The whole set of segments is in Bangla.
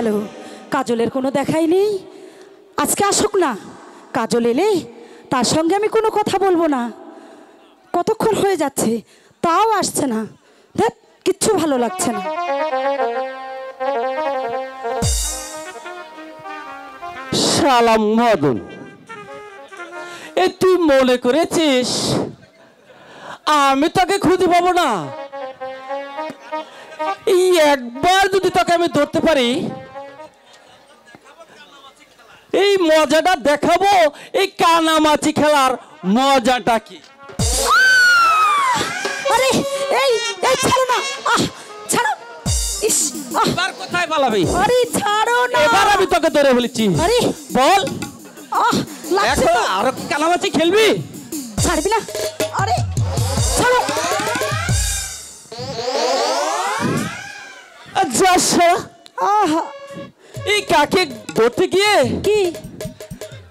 গেল? কাজলের কোনো দেখাই নেই। আজকে আসুক না, কাজল এলে তার সঙ্গে আমি কোনো কথা বলবো না। কতক্ষণ হয়ে যাচ্ছে তাও আসছে না, দেখ কিচ্ছু ভালো লাগছে না। শালা মদন, এ তুই মনে করেছিস আমি তোকে খুঁজে পাবো না? এই একবার যদি তোকে আমি ধরতে পারি, এই মজাটা দেখাবো। এই কানামাছি খেলার মজাটা কি? আরে এই এই ছাড়ো না, ছাড়ো। ইস, এবার কোথায় পালাবি? আরে ছাড়ো না, এবার আমি তোকে ধরে বলেছি। আরে বল, লাগছে তো। আরো কানামাছি খেলবি? ছাড়বি না? আরে ছাড়ো। আচ্ছা, আহা, এই কাকে ধরতে গিয়ে কি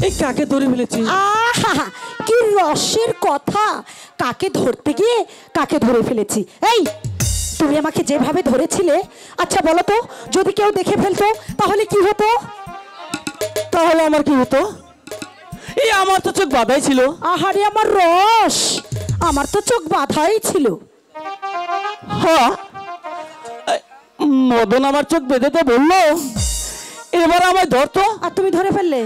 এই কাকে ধরে ফেলেছি? আহা, কি রসের কথা! কাকে ধরতে গিয়ে কাকে ধরে ফেলেছি। এই তুমি আমাকে যেভাবে ধরেছিলে, আচ্ছা বলো তো, যদি কেউ দেখে ফেলতো তাহলে কি হতো? তাহলে আমার কি হতো? এই আমার তো চোখ বাঁধাই ছিল। আহারে আমার রস, আমার তো চোখ বাঁধাই ছিল। হ্যাঁ, মদন আমার চোখ বেঁধে তো বললো এবার আমায় ধরতো, আর তুমি ধরে ফেললে।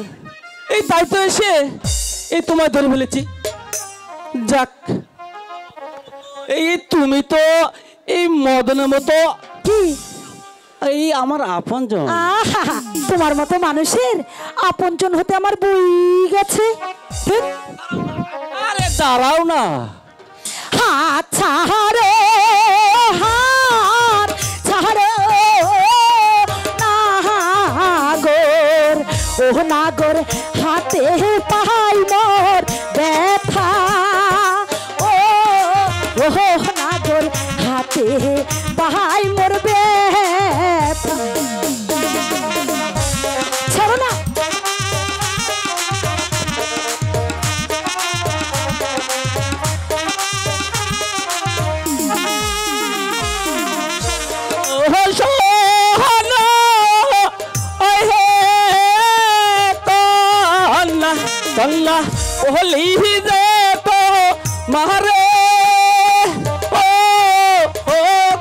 এই তাই তো এসে এই তোমায় ধরে ফেলেছি। যাক, এই তুমি তো এই মদনের মতো কি এই আমার আপনজন। আহা, তোমার মতো মানুষের আপনজন হতে আমার বই গেছে। আরে দাঁড়াও না। হাত ছাড়ো, হাত ছাড়ো নাগর, ও নাগর হাতে পাই মোর ব্যথা, ও নাগর হাতে পাই মোর ব্যথা। ছাড়ো না। कल्ला ओली दे तो मारे, ओ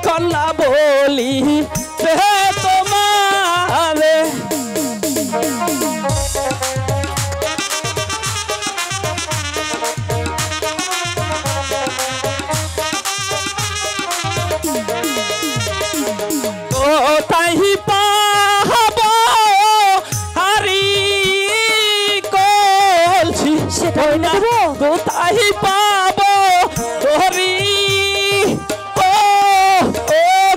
कल्ला बोली दे तो मारे। ओ ताही पाबो हारी কোথায় পাবো তোরি, ও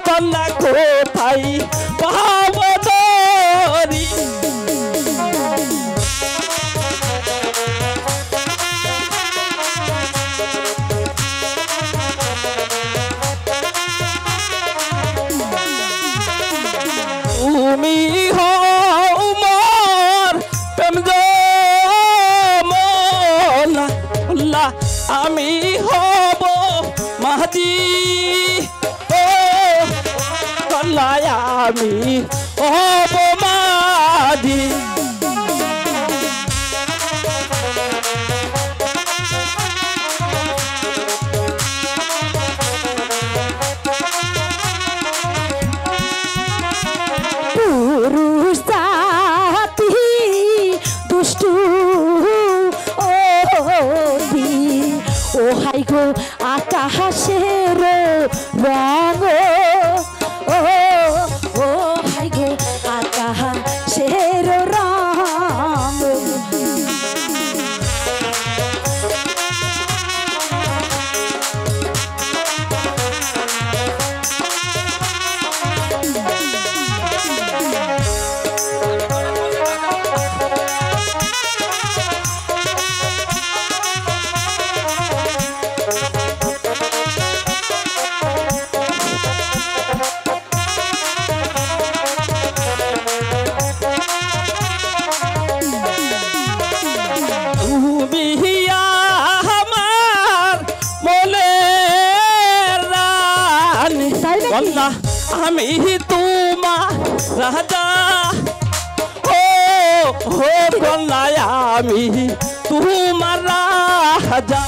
কন্যা কোথায় পাবো তোরি। তুমি হও মোর প্রেম আমি হব মাঝি, ও কল্লায় আমি হব মাঝি। পুরুষ জাতি দুষ্টু, ও হাই গো আকাশের রঙ, ও হাই গো আকাশের রঙ। আমি তোমার রাজা ও কন্যা আমি তোমার রাজা।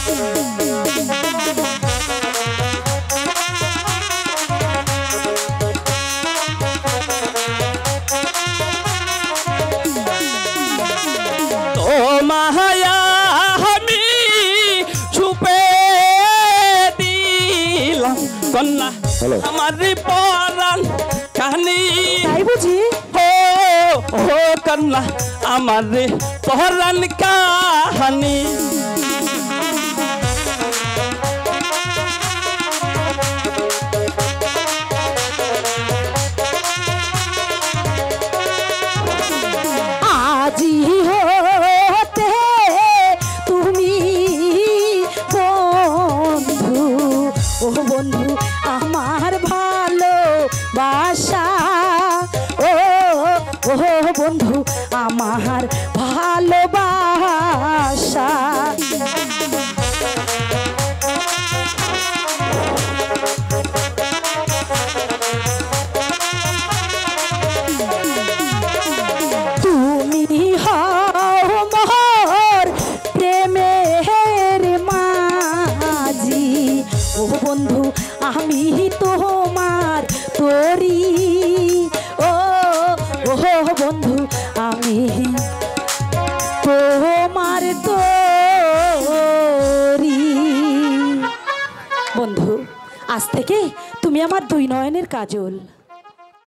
মায়া আমি ছুপে দিলাম কন্যা আমার পরাণ কাহিনী। তাই বুঝি? ও কন্যা আমার পরাণ কাহিনী। আজি হতে তুমি বন্ধু, ও বন্ধু আমার ভালোবাসা, ও ও বন্ধু আমার ভালোবাসা। তুমি হও মোর প্রেমের মাঝি, ও বন্ধু আমি তোমার তরি, ও ও বন্ধু আমি তোমার তরি। বন্ধু আজ থেকে তুমি আমার দুই নয়নের কাজল।